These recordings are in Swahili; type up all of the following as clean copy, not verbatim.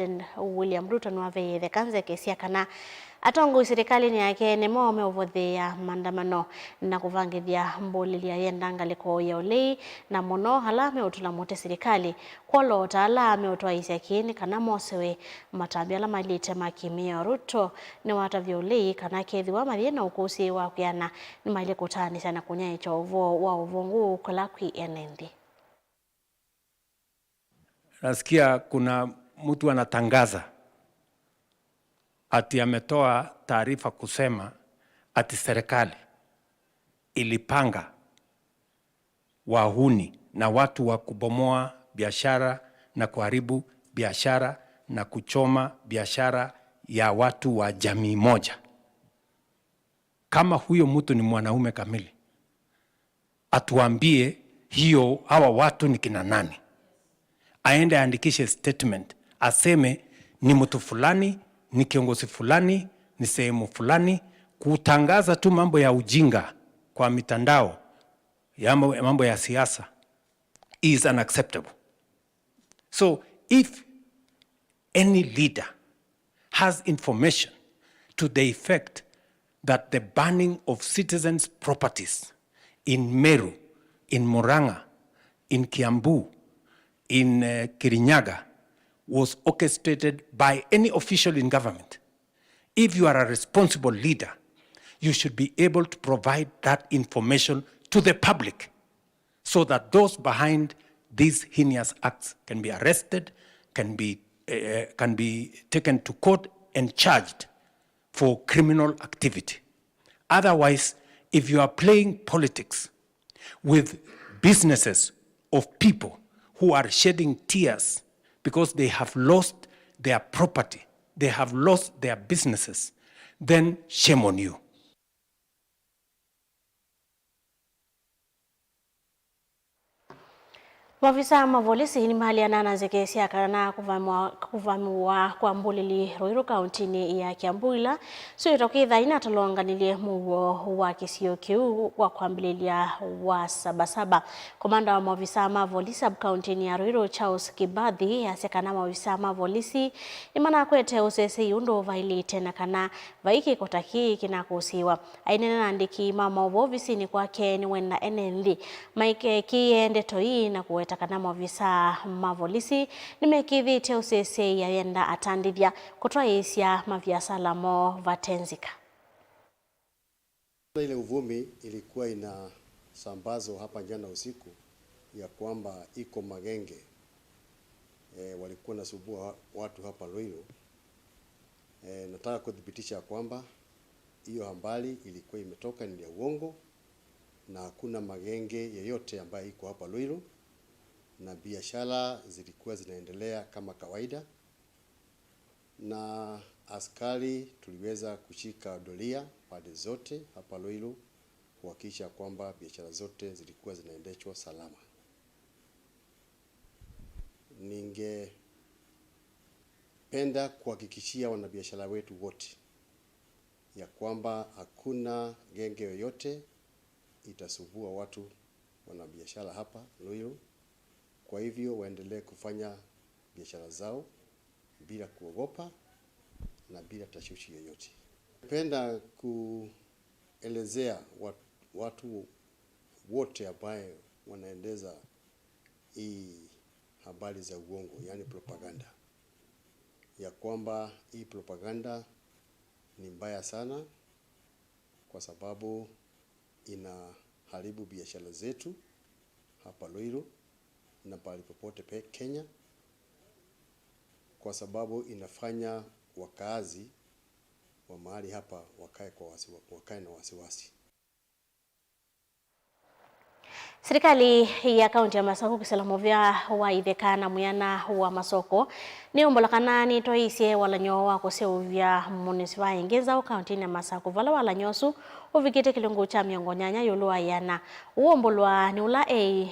President William Ruto nwave kanze kesia kana atongo serikali ni yake nemo omeovodhea maandamano na kuvangithia mbolili yendanga liko ya ulei na mono halame utula mote serikali kwalo talame utwa isiakini kana mosewe matambia la malite makimia Ruto ni watavya ulei kana kethiwa mathie na ukusi wa kuyana ni maile kutani sana kunya icho wa uvungu kulakwi enendi. Nasikia kuna mtu anatangaza ati ametoa taarifa kusema ati serikali ilipanga wahuni na watu wa kubomoa biashara na kuharibu biashara na kuchoma biashara ya watu wa jamii moja. Kama huyo mtu ni mwanaume kamili, atuambie hawa watu ni kina nani. Aende andikishe statement, aseme ni mtu fulani, ni kiongozi fulani, ni sehemu fulani. Kutangaza tu mambo ya ujinga kwa mitandao ya mambo ya siasa is unacceptable. So if any leader has information to the effect that the burning of citizens' properties in Meru, in Murang'a, in Kiambu, in Kirinyaga was orchestrated by any official in government, if you are a responsible leader, you should be able to provide that information to the public so that those behind these heinous acts can be arrested, can be taken to court and charged for criminal activity. Otherwise, if you are playing politics with businesses of people who are shedding tears because they have lost their property, they have lost their businesses, then shame on you. Mafisa mavolisi ni mahali anana zekesia kana kuvamiwa kwa mbulili Ruiru kauntini ya Kiambu so itokitha ina talonganilie muwo wa kisio kiu wa kwambililia wa Sabasaba. Komanda wa mafisa mavolisi kauntini ya Ruiru Charles Kibathi yasekana mafisa mavolisi imana kwete usese yundo vaili tena kana vaiki kotaki kina kusiwa ainena nandiki mama obovisi ni kwake ni wena enendi maike kiende toi na kuweta kana mavisa mavolisi nimekithite usese yenda atandithia kutoa isia maviasala mo vatenzika. Ile uvumi ilikuwa inasambazwa hapa jana usiku ya kwamba iko magenge walikuwa nasubua watu hapa Ruiru. Nataka kudhibitisha kwamba hiyo habari ilikuwa imetoka ni ya uongo na hakuna magenge yeyote ambayo iko hapa Ruiru, na biashara zilikuwa zinaendelea kama kawaida, na askari tuliweza kushika doria pande zote hapa Ruiru kuhakikisha kwamba biashara zote zilikuwa zinaendeshwa salama. Ningependa kuhakikishia wanabiashara wetu wote ya kwamba hakuna genge yoyote itasubua watu wanabiashara hapa Ruiru. Kwa hivyo waendelee kufanya biashara zao bila kuogopa na bila tashwishi yoyote. Napenda kuelezea watu wote ambao wanaendeza hii habari za uongo, yani propaganda, ya kwamba hii propaganda ni mbaya sana kwa sababu inaharibu biashara zetu hapa Ruiru na pale popote Kenya, kwa sababu inafanya wakazi wa mahali hapa wakae na wasiwasi. Serikali ya kaunti ya Masako kusalamovia wa ithekana muyana wa Masoko ni umbolakana ni toisie walanyo wa kuseuvya munisipa ingeza wa kaunti ya Masako vala walanyosu uvikite kilungu cha miongonyanya yulu ayana uombolwa ni ula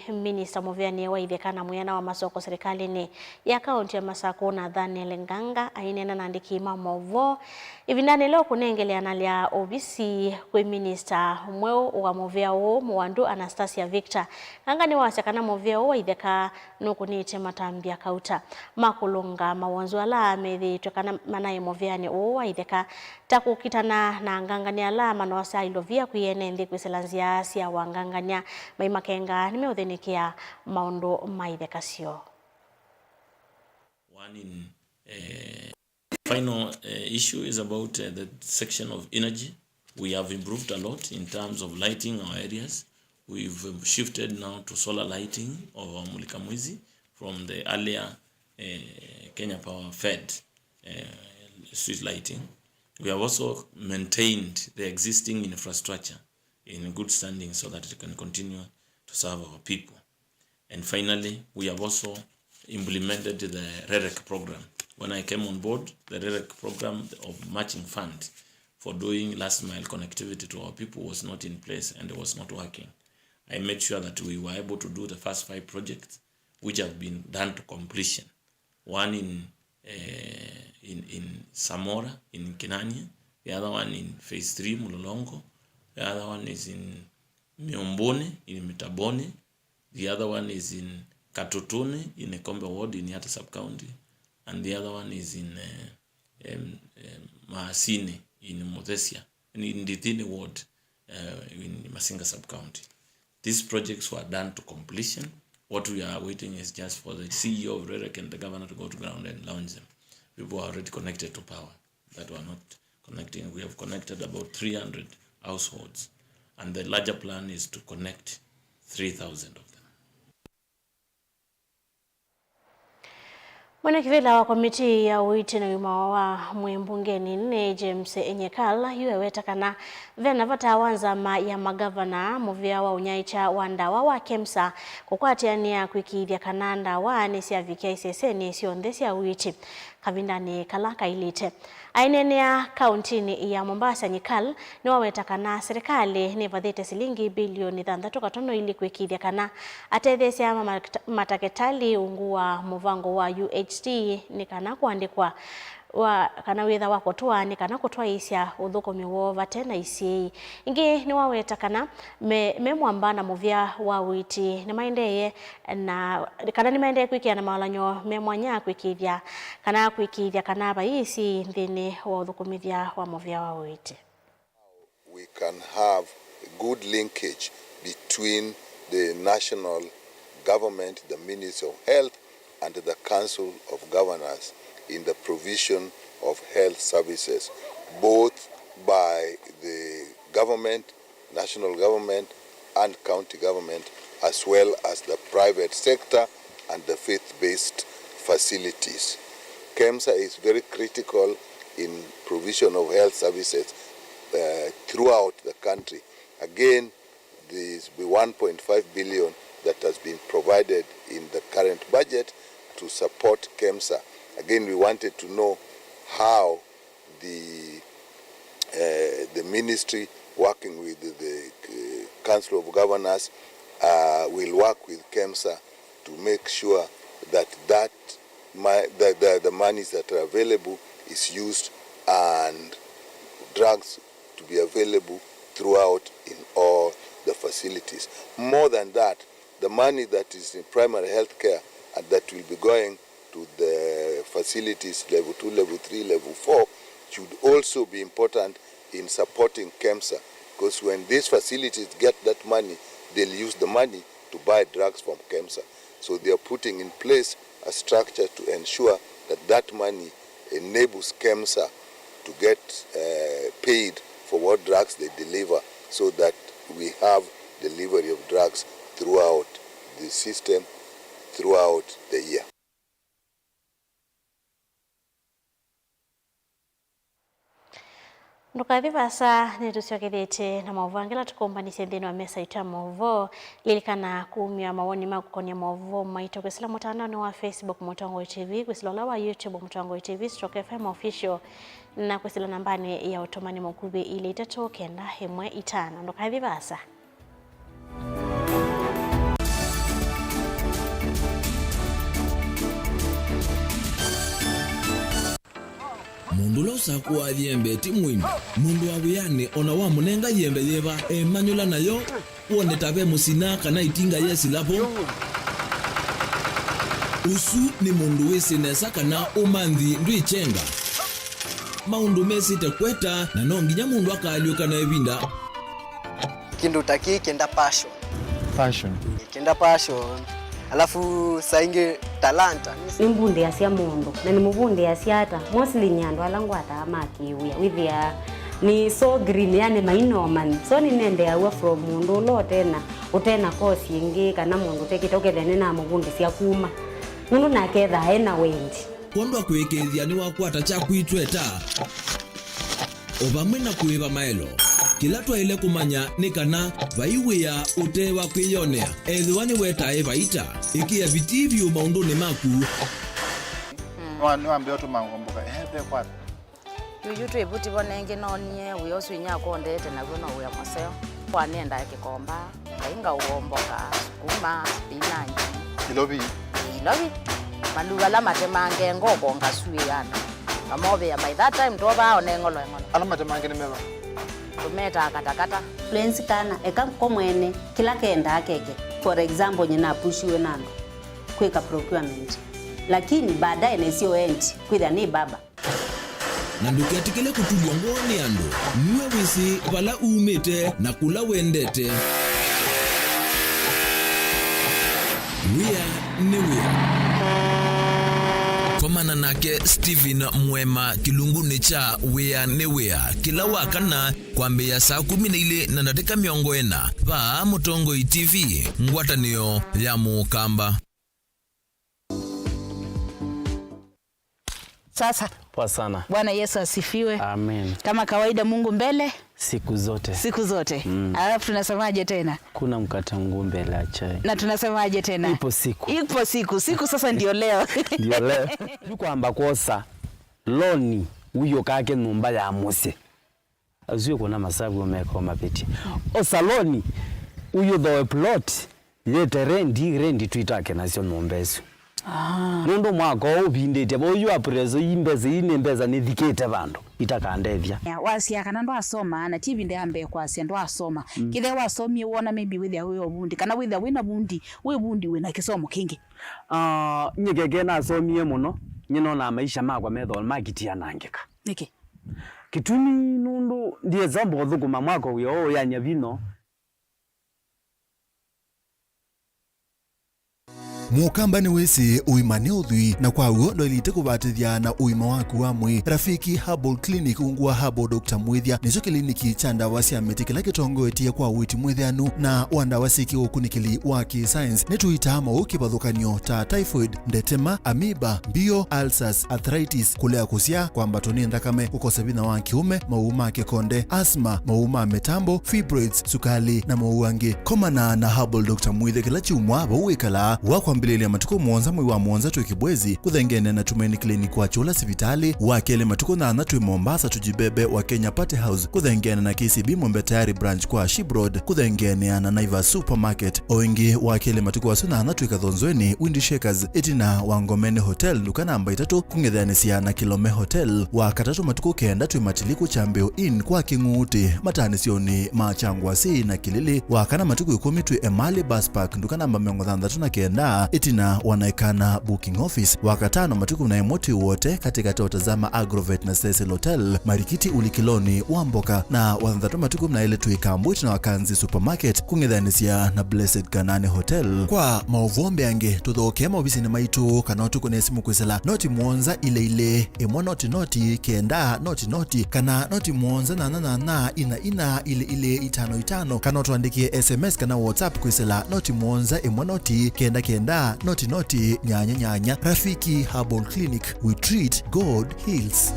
minister movia ni wa ithekana muyana wa Masoko serikali ni ya kaunti ya Masako na Daniel Nganga ainena nandiki mamovo ivindani leo kunengeleana lia obisi kwe minister mweo wa movia o Mwandu Anastasia Victor Nganga ni wasakana movia o itheka nukunite matambia kauta makulunga wa mawonzo ala methi kana manaye moviani o aitheka takukitana na ngangania ala manosa ilovia kuyene nthi kwiselanzia cia wangangania maimakenga nimeuthenikia maundu maitheka cio. One in final issue is about the section of energy. We have improved a lot in terms of lighting our areas. We've shifted now to solar lighting of our Mulika Mwizi from the earlier Kenya Power fed street lighting. We have also maintained the existing infrastructure in good standing so that it can continue to serve our people. And finally, we have also implemented the REREC program. When I came on board, the REREC program of matching fund for doing last mile connectivity to our people was not in place and it was not working. I made sure that we were able to do the first 5 projects which have been done to completion. One in Samora, in Kinania, the other one in phase 3, Mulolongo, the other one is in Miombone, in Mitabone, the other one is in Katotone, in Ekombe Ward, in Yata Sub-County, and the other one is in Mahasine, in Mothesia, and in Ndithini Ward, in Masinga Sub-County. These projects were done to completion. What we are waiting is just for the CEO of REREC and the governor to go to ground and launch them. People are already connected to power that were not connecting. We have connected about 300 households, and the larger plan is to connect 3,000 of them. Mwenyekiti wa komiti ya uiti na wima wa mwembungeni ni James Enyekala yueweta kana vena vatawanza ya magavana muvia wa unyaicha wa ndawa wa KEMSA kukwatiania kwikithia kananda wa nesia vikia iseseni sionthe ya uiti kavindani kala kailite. Ainenea kauntini ya Mombasa Nyikal ni waweta kana serikali ni vathite silingi bilioni 3.5 ili kwikithia kana atethesia mataketali ungu wa muvango wa UHT ni kana kuandikwa wa kana witha wako tuwa ni kana kutwa isya uthukomi wo vate na isi ingi ni waweta kana memwamba na muvia wa witi ni maendeye na kana ni maendeye kwikia na mawalanyo memwanya kwikithia kana baisi nthini wa uthukomithia wa muvia wa witi. We can have a good linkage between the national government, the Ministry of Health, and the Council of Governors in the provision of health services, both by the government, national government, and county government, as well as the private sector and the faith-based facilities. KEMSA is very critical in provision of health services throughout the country. Again, the 1.5 billion that has been provided in the current budget to support KEMSA. Again, we wanted to know how the ministry, working with the Council of Governors, will work with KEMSA to make sure that the monies that are available is used and drugs to be available throughout in all the facilities. More than that, the money that is in primary health care and that will be going to the facilities level 2, level 3, level 4 should also be important in supporting KEMSA, because when these facilities get that money, they'll use the money to buy drugs from KEMSA. So they are putting in place a structure to ensure that that money enables KEMSA to get paid for what drugs they deliver, so that we have delivery of drugs throughout the system, throughout the year. Ndukathi vasa nitusiokithite na mauvangila tukombanisi nthini wa mesa ita mauvo lilikana kumia mawoni makukonia mauvo maito kwisila mutandao ni wa Facebook Mutongo TV, kwisila ula wa YouTube Mutongo TV Stroke FM official na kwisila nambani ya utomani mukubi ili itatu kenda himwe itana. Ndukathi vasa mundu losa kuwa yembe timwini mundu awiyane ona wa munenga yembe yeba emanyula nayo wone tabe musina kana itinga yesi lapo usu ni mundu wisinesa kana umanthi ndwichenga maundu mesite kweta na no nginya mundu akaliuka na evinda kindu taki kenda passion alafu saingi talanta ni mbunde asia mundu na ni mubunde asia ata mostly nyandu alangwata amakiwia withia ni so green yani mainoman so ni nende awa from mundu lo tena utena kosi ingi kana mundu tekitokethene na mubunde sia kuma mundu naketha ena wendi kondwa kwekethia ni wakwata cha kwitweta ovamwe na kuiva maelo kila twaile kumanya ni kana vaiwia utewa kwiyonea ethiwa ni wetae vaita ikia vitivyo maunduni maku niwambia utumangomboka ehe kwata yuyu twivuti vonenge nonie wio swinya kondete na gwe no wia maseo kwanenda kikomba kainga uomboka sukuma spinach ilovi maluga la matemange ngoko ngasuyana amobe by that time toba onengolo ala matemange nimeva tumeta katakata fluency kana eka komwene kila kenda akeke for example nyina pushiwe nando kweka procurement lakini baadaye nesio end kwitha ni baba na nduketikile kutulwa ngoni andu niwe wisi vala umite na kula wendete wia komana nake Steven Mwema kilunguni cha wia ni wia kila wakana kwambia saa 12 na dakika 40 va Mutongoi TV ngwatanio ya Mukamba. Sasa poa sana. Bwana Yesu asifiwe. Amen. Kama kawaida Mungu mbele siku zote. Alafu tunasemaje tena? Kuna mkate mguu mbele ya chai. Na tunasemaje tena? Ipo siku sasa ndio leo. Ndio leo. Kwamba kosa loni huyo kake numba ya Mose. Azio kuna masabu umeko mapiti. Osaloni huyo the plot yete rendi tuitake nasio nombezo. Nondo mwako ubindete boyo aprezo imbeze inembeza nithikete bandu itakandethia wasia kana ndo asoma na TV ndambe kwasia ndo asoma kithe wasomie wona maybe with huyo bundi kana with wina bundi we bundi wina kisomo kingi nyegege na asomie muno nyino na maisha makwa method makitia nangeka niki kitumi nondo ndiye zambo thukuma mwako uyo yanya vino Mukamba ni wese uimane uthui na kwa uo ndoilite kubatithia na uima waku wa mwi Rafiki Herbal Clinic ungwa Herbal Dr. Mwithia nicho kliniki cha ndawa cia miti kila kitongoetie kwa witi mwithianu na wandawa siki ukunikili wa ki-science nituitama ukibadhukanio ta typhoid, ndetema, amoeba, bio, ulcers, arthritis, kulea kusia kwa mbatoni ndakame, kukosa vina wa kiume, mauma kekonde, asma, mauma metambo, fibroids, sukali na mauangi. Komana na Herbal Dr. Mwithia kila chumwa bauikala wakwa mbilele ya matuko mwonza mwi wa mwonza tu kibwezi kuthengene na Tumaini Clinic wa Chula Sivitali wakele matuko na anatwe Mombasa tujibebe wa Kenya Party House kuthengene na KCB Mwembe Tayari branch kwa Shibroad kuthengene na Naiva Supermarket oingi wakele matuko wasuna anatwe Kathonzweni Windy Shakers itina wa Ngomeni Hotel duka namba 3 kungethanisia na Kilome Hotel wa katatu matuko kenda tu matiliku Chambeo Inn kwa Kinguti matanisioni machangwa si na Kilili wakana matuko 10 tu Emali Bus Park duka namba 33 na kenda itina wanaekana booking office wakatano matuku na emoti wote katika totazama Agrovet na Cecil Hotel Marikiti Ulikiloni Wamboka na wathandatu matuku na ile tuikambwiti na Wakanzi Supermarket kungethanisia na Blessed Kanani Hotel kwa mauvombe ange tuthoke maobisi ni maitu kanotu kune simu kwisela noti mwonza ile emwa noti kenda noti kana noti mwonza na ina ile itano kana tuandikie SMS kana WhatsApp kwisela noti mwonza emwa noti kenda noti nyanya. Rafiki Herbal Clinic, we treat, God heals.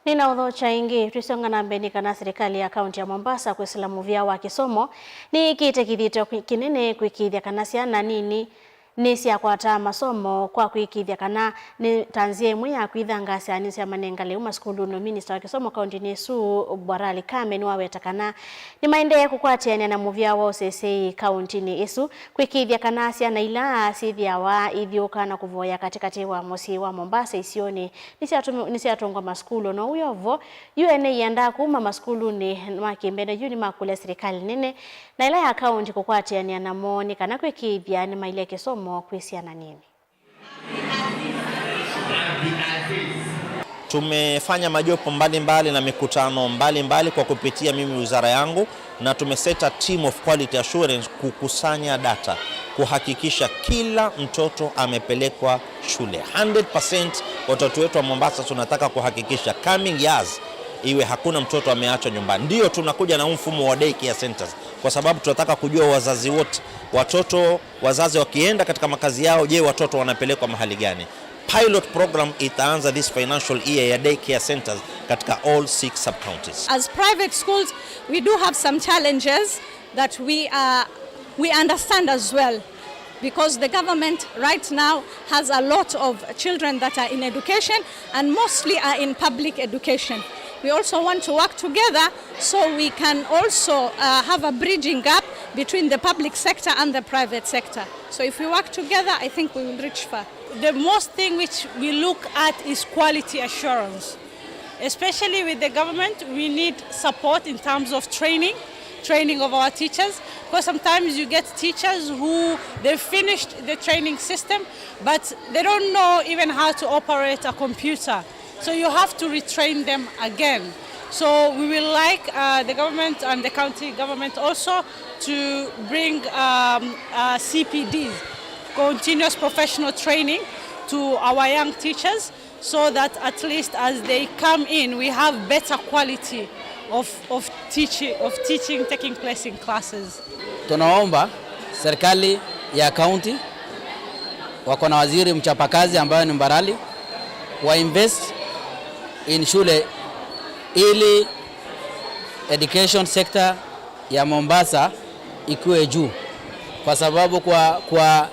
Nina udhocha ingi tuisonga na mbeni kana serikali ya kaunti ya Mombasa kwesila muvia wa kisomo ni kite kithito kinene kwikithia kana siana nini ni siakwata masomo kwa kwikithia kana ni tanzia imwe ya kwitha ngasi anisi amanengale uma skulu no minister wa kisomo kaunti nesu Bwarali Kame ni waweta kana ni maende kukwatiania na muvia wa OCCA kaunti ni isu kwikithia kana ciana ila cithia wa ithioka na kuvoya katikati wa musi wa Mombasa isioni ni siatungwa maskulu no uyovo UNA yanda kuma maskulu ni makimbene yuni makule serikali nene na ila ya kaunti kukwatiania na moni kana kwikithia ni maile kisomo kwisiana nini. Tumefanya majopo mbalimbali na mikutano mbalimbali kwa kupitia mimi wizara yangu, na tumeseta team of quality assurance kukusanya data kuhakikisha kila mtoto amepelekwa shule 100%. Watoto wetu wa Mombasa tunataka kuhakikisha coming years iwe hakuna mtoto ameachwa nyumbani. Ndio tunakuja na mfumo wa day care centers kwa sababu tunataka kujua wazazi wote, wazazi wakienda katika makazi yao, je, watoto wanapelekwa mahali gani? Pilot program itaanza this financial year ya day care centers katika all 6 sub counties. As private schools, we do have some challenges that we understand as well, because the government right now has a lot of children that are in education and mostly are in public education. We also want to work together so we can also have a bridging gap between the public sector and the private sector. So if we work together, I think we will reach far. The most thing which we look at is quality assurance. Especially with the government, we need support in terms of training of our teachers, because sometimes you get teachers who they've finished the training system but they don't know even how to operate a computer. So you have to retrain them again. So we will like the government and the county government also to bring CPDs, continuous professional training, to our young teachers, so that at least as they come in, we have better quality of teaching taking place in classes. Tunaomba serikali ya county wako na waziri mchapakazi ambaye ni Mbarali wa invest in shule ili education sector ya Mombasa ikuwe juu, kwa sababu kwa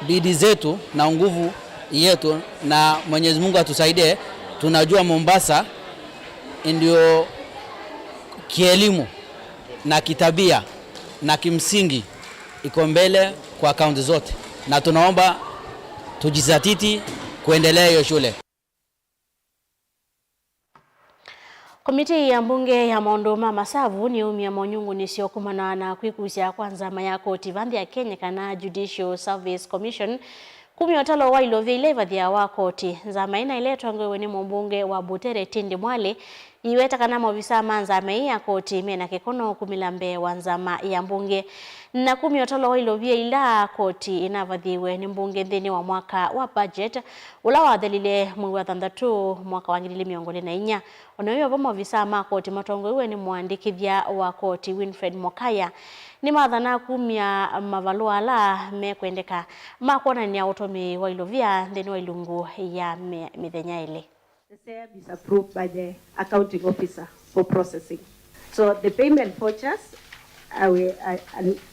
bidii zetu na nguvu yetu na Mwenyezi Mungu atusaidie, tunajua Mombasa ndio kielimu na kitabia na kimsingi iko mbele kwa kaunti zote, na tunaomba tujizatiti kuendelea hiyo shule. Komiti ya mbunge ya Mondoma Masavu ni umia monyungu nisiokumana na kwikusia kwanza maya koti vandi ya Kenya kana Judicial Service Commission kumiotalo wa ilovya ilevadhia wa koti nzama ina iletwa ngwewe ni mbunge wa Butere Tindi Mwale iweta kana mavisa manza mei ya koti mena kekono kumilambe wa nzama ya mbunge na kumiotalo wa ilovya ila koti inavadhiwe ni mbunge ndeni wa mwaka wa budget ula wa dhalile mwezi wa thandatu mwaka wa 2024 onayo vamo visa ma koti matongwewe ni muandikithia wa koti Winfred Mokaya ni madhana kumia mavalua la mekwendeka makona ni automi wa ilovya ndeni wa ilungu ya mithenya ile. The same is approved by the accounting officer for processing. So the payment vouchers,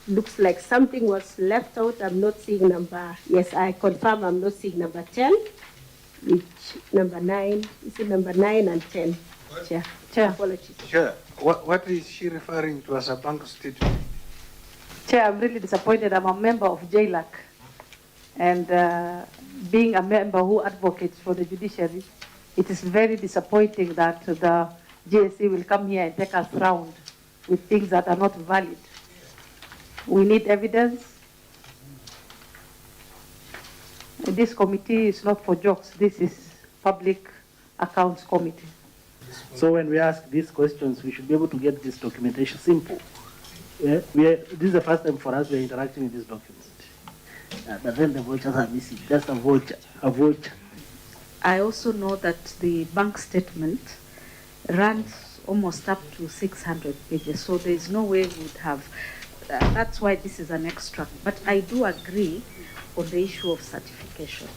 looks like something was left out. I'm not seeing number. Yes, I confirm I'm not seeing number 10. Which number 9? Is it number 9 and 10? Chair, apologies. Chair, what is she referring to as a bank statement? Chair, I'm really disappointed. I'm a member of JLAC, and being a member who advocates for the judiciary, it is very disappointing that the GSC will come here and take us round with things that are not valid. We need evidence. This committee is not for jokes. This is Public Accounts Committee. So when we ask these questions, we should be able to get this documentation simple. Yeah? This is the first time for us we are interacting with these documents. But then the vouchers are missing. Just a voucher. I also know that the bank statement runs almost up to 600 pages, so there is no way we would have, that's why this is an extract. But I do agree on the issue of certification.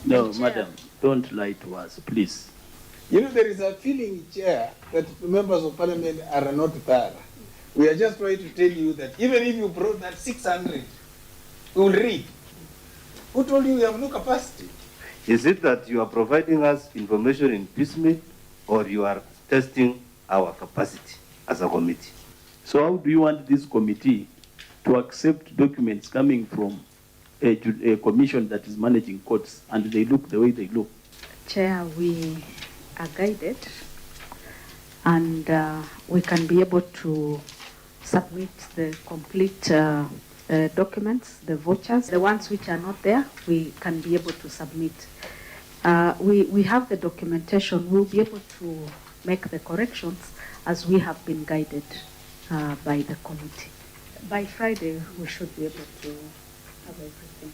No, Madam, don't lie to us, please. You know, there is a feeling, Chair, that members of Parliament are not thorough. We are just trying to tell you that even if you brought that 600, we will read. Who told you we have no capacity? Is it that you are providing us information in piecemeal, or you are testing our capacity as a committee? So how do you want this committee to accept documents coming from a commission that is managing courts and they look the way they look? Chair, we are guided and we can be able to submit the complete documents, the vouchers. The ones which are not there, we can be able to submit. We have the documentation. We'll be able to make the corrections as we have been guided by the committee. By Friday, we should be able to have everything.